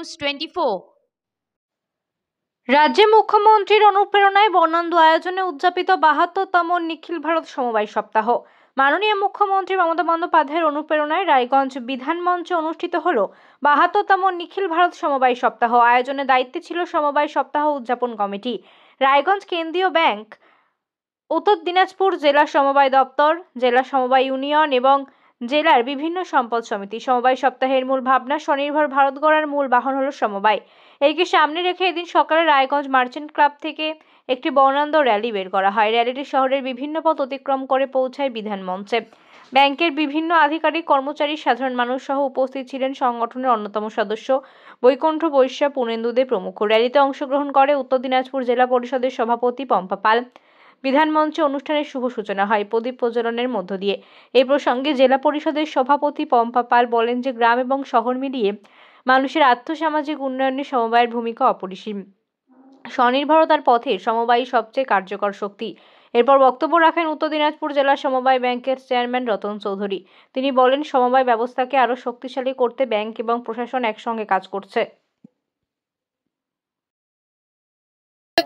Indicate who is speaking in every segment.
Speaker 1: News 24।
Speaker 2: রাজ্যে মুখ্যমন্ত্রীর অনুপ্রেরণায় বর্ণাঢ্য আয়োজনে উদযাপিত ৭২তম নিখিল ভারত সমবায় সপ্তাহ। মাননীয় মুখ্যমন্ত্রী মমতা বন্দ্যোপাধ্যায়ের অনুপ্রেরণায় রায়গঞ্জ বিধান মঞ্চে অনুষ্ঠিত হল ৭২তম নিখিল ভারত সমবায় সপ্তাহ। আয়োজনে দায়িত্বে ছিল সমবায় সপ্তাহ উদযাপন কমিটি, রায়গঞ্জ কেন্দ্রীয় ব্যাংক, উত্তর দিনাজপুর জেলা সমবায় দপ্তর, জেলা সমবায় ইউনিয়ন এবং জেলার বিভিন্ন সম্পদ সমিতি। সমবায় সপ্তাহের মূল ভাবনা স্বনির্ভর ভারত গড়ার মূল বাহন হল সমবায়। একে সামনে রেখে এদিন সকালে রায়গঞ্জ মার্চেন্ট ক্লাব থেকে একটি বর্ণাঢ্য র্যালি বের করা হয়। র্যালিটি শহরের বিভিন্ন পথ অতিক্রম করে পৌঁছায় বিধান মঞ্চে। ব্যাংকের বিভিন্ন আধিকারিক, কর্মচারী, সাধারণ মানুষ সহ উপস্থিত ছিলেন সংগঠনের অন্যতম সদস্য বৈকুণ্ঠ বৈশ্য, পূর্ণেন্দু দে প্রমুখ। র্যালিতে অংশগ্রহণ করে উত্তর দিনাজপুর জেলা পরিষদের সভাপতি পম্পা পাল। বিধান মঞ্চে অনুষ্ঠানের শুভ সূচনা হয় প্রদীপ প্রজ্বলনের মধ্য দিয়ে। এই প্রসঙ্গে জেলা পরিষদের সভাপতি পম্পা পাল বলেন যে গ্রাম এবং শহর মিলিয়ে মানুষের আর্থসামাজিক উন্নয়নে সমবায়ের ভূমিকা অপরিসীম। স্বনির্ভরতার পথে সমবায়ই সবচেয়ে কার্যকর শক্তি। এরপর বক্তব্য রাখেন উত্তর দিনাজপুর জেলা সমবায় ব্যাংকের চেয়ারম্যান রতন চৌধুরী। তিনি বলেন, সমবায় ব্যবস্থাকে আরও শক্তিশালী করতে ব্যাংক এবং প্রশাসন একসঙ্গে কাজ করছে।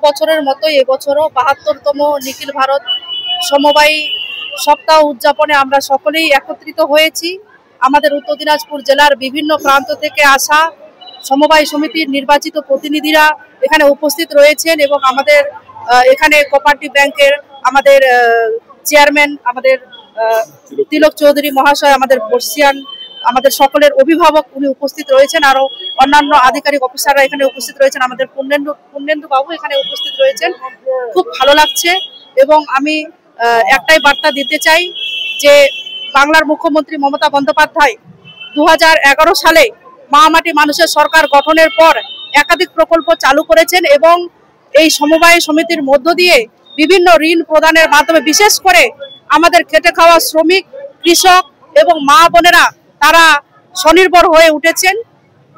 Speaker 3: বছরের মতোই এবছরও ৭২তম নিখিল ভারত সমবায় সপ্তাহ উদযাপনে আমরা সকলেই একত্রিত হয়েছি। আমাদের উত্তর দিনাজপুর জেলার বিভিন্ন প্রান্ত থেকে আসা সমবায় সমিতির নির্বাচিত প্রতিনিধিরা এখানে উপস্থিত রয়েছেন এবং আমাদের এখানে কোঅপারেটিভ ব্যাংকের আমাদের চেয়ারম্যান আমাদের তিলক চৌধুরী মহাশয়, আমাদের বর্ষিয়ান, আমাদের সকলের অভিভাবক উনি উপস্থিত রয়েছেন। আরো অন্যান্য আধিকারিক অফিসাররা এখানে উপস্থিত রয়েছেন। আমাদের পূর্ণেন্দু বাবু এখানে উপস্থিত রয়েছেন। খুব ভালো লাগছে এবং আমি একটাই বার্তা দিতে চাই যে বাংলার মুখ্যমন্ত্রী মমতা বন্দ্যোপাধ্যায় ২০১১ সালে মা-মাটি মানুষের সরকার গঠনের পর একাধিক প্রকল্প চালু করেছেন এবং এই সমবায় সমিতির মধ্য দিয়ে বিভিন্ন ঋণ প্রদানের মাধ্যমে বিশেষ করে আমাদের খেটে খাওয়া শ্রমিক, কৃষক এবং মা বোনেরা তারা স্বনির্ভর হয়ে উঠেছেন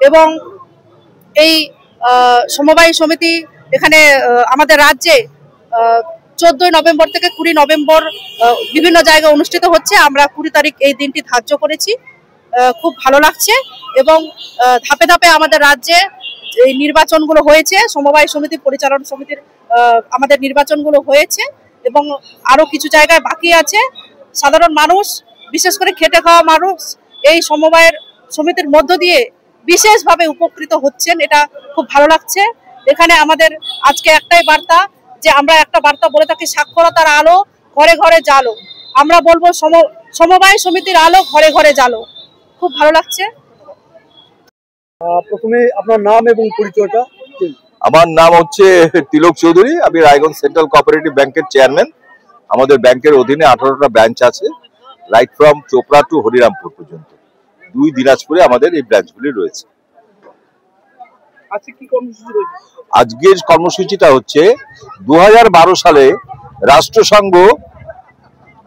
Speaker 3: এবং এই সমবায় সমিতি এখানে আমাদের রাজ্যে 14 নভেম্বর থেকে 20 নভেম্বর বিভিন্ন জায়গায় অনুষ্ঠিত হচ্ছে। আমরা 20 তারিখ এই দিনটি ধার্য করেছি। খুব ভালো লাগছে এবং ধাপে ধাপে আমাদের রাজ্যে এই নির্বাচনগুলো হয়েছে, সমবায় সমিতি পরিচালনা সমিতির আমাদের নির্বাচনগুলো হয়েছে এবং আরো কিছু জায়গায় বাকি আছে। সাধারণ মানুষ, বিশেষ করে খেটে খাওয়া মানুষ এই সমবায়ের সমিতির মধ্য দিয়ে বিশেষভাবে উপকৃত হচ্ছেন। এটা খুব ভালো লাগছে। এখানে আমাদের আজকে একটাই বার্তা, যে আমরা একটা বার্তা বলে থাকি, সাক্ষরতার আলো ঘরে ঘরে জালো। আমরা বলবো সমবায় সমিতির আলো ঘরে ঘরে জালো। খুব ভালো লাগছে।
Speaker 4: প্রথমে আপনার নাম এবং পরিচয়টা।
Speaker 5: আমার নাম হচ্ছে তিলক চৌধুরী, আমি রায়গঞ্জ সেন্ট্রাল কোঅপারেটিভ ব্যাংকের চেয়ারম্যান। আমাদের ব্যাংকের অধীনে 18টা ব্রাঞ্চ আছে, right from Chopra to Harirampur পর্যন্ত। 2 দিনাজপুরে আমাদের এই ব্রাঞ্চগুলি রয়েছে। আজকের কর্মসূচিটা হচ্ছে 2012 সালে রাষ্ট্রসংঘ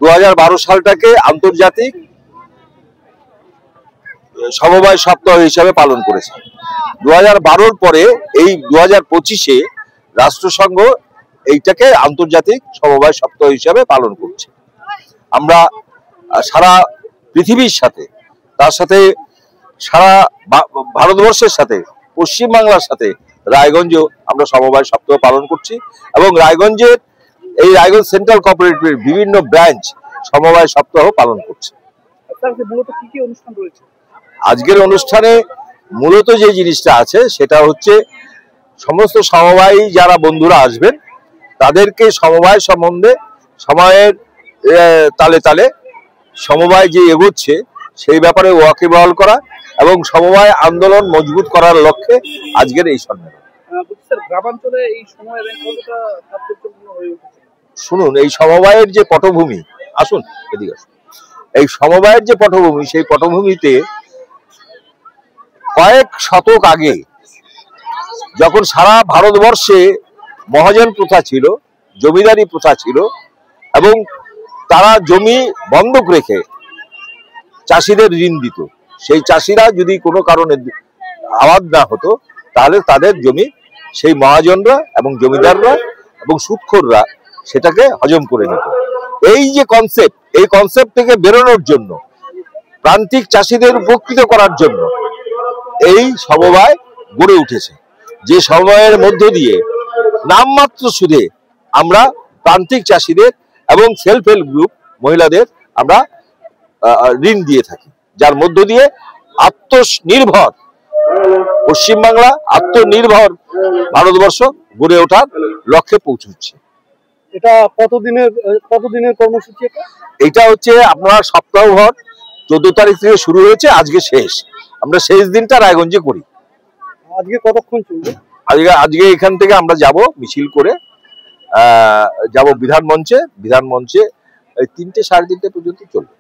Speaker 5: 2012 সালটাকে আন্তর্জাতিক সমবায় সপ্তাহ হিসাবে পালন করেছে। 2012-র পরে এই 2025-এ রাষ্ট্রসংঘ এইটাকে আন্তর্জাতিক সমবায় সপ্তাহ হিসাবে পালন করছে। আমরা সারা পৃথিবীর সাথে, তার সাথে সারা ভারতবর্ষের সাথে, পশ্চিমবাংলার সাথে রায়গঞ্জেও আমরা সমবায় সপ্তাহ পালন করছি এবং রায়গঞ্জের এই রায়গঞ্জ সেন্ট্রাল কোঅপারেটিভের বিভিন্ন ব্রাঞ্চ সমবায় সপ্তাহ পালন করছে। আজকের অনুষ্ঠানে মূলত যে জিনিসটা আছে সেটা হচ্ছে সমস্ত সমবায়ী যারা বন্ধুরা আসবেন তাদেরকে সমবায় সম্বন্ধে সময়ের তালে তালে সমবায় যে এগোচ্ছে সেই ব্যাপারে ওয়াকিবহাল করা এবং সমবায় আন্দোলন মজবুত করার লক্ষ্যে আজকের এই সম্মেলন। শুনুন, এই সমবায়ের যে পটভূমি, আসুন এদিকে আসুন, এই সমবায়ের যে পটভূমি, সেই পটভূমিতে কয়েক শতক আগে যখন সারা ভারতবর্ষে মহাজন প্রথা ছিল, জমিদারি প্রথা ছিল এবং তারা জমি বন্ধক রেখে চাষিদের ঋণ দিত, সেই চাষিরা যদি কোনো কারণে আবাদ না হতো তাহলে তাদের জমি সেই মহাজনরা এবং জমিদাররা এবং সুদখোররা সেটাকে হজম করে নিত। এই যে কনসেপ্ট, এই কনসেপ্ট থেকে বেরোনোর জন্য, প্রান্তিক চাষিদের উপকৃত করার জন্য এই সমবায় গড়ে উঠেছে, যে সমবায়ের মধ্য দিয়ে নামমাত্র সুদে আমরা প্রান্তিক চাষিদের এবং সেলফ হেল্প গ্রুপ মহিলাদের আমরা ঋণ দিয়ে থাকি, যার মধ্য দিয়ে আত্মনির্ভর পশ্চিমবাংলা, আত্মনির্ভর ভারতবর্ষ গড়ে ওঠার লক্ষ্যে পৌঁছচ্ছে।
Speaker 4: এটা কতদিনের কর্মসূচি?
Speaker 5: এটা হচ্ছে আপনার সপ্তাহভর, 14 তারিখ থেকে শুরু হয়েছে, আজকে শেষ। আমরা শেষ দিনটা রায়গঞ্জে করি।
Speaker 4: আজকে কতক্ষণ চলবে?
Speaker 5: আজকে এখান থেকে আমরা যাব মিছিল করে, যাব বিধান মঞ্চে 3টে সাড়ে 3টে পর্যন্ত চলবে।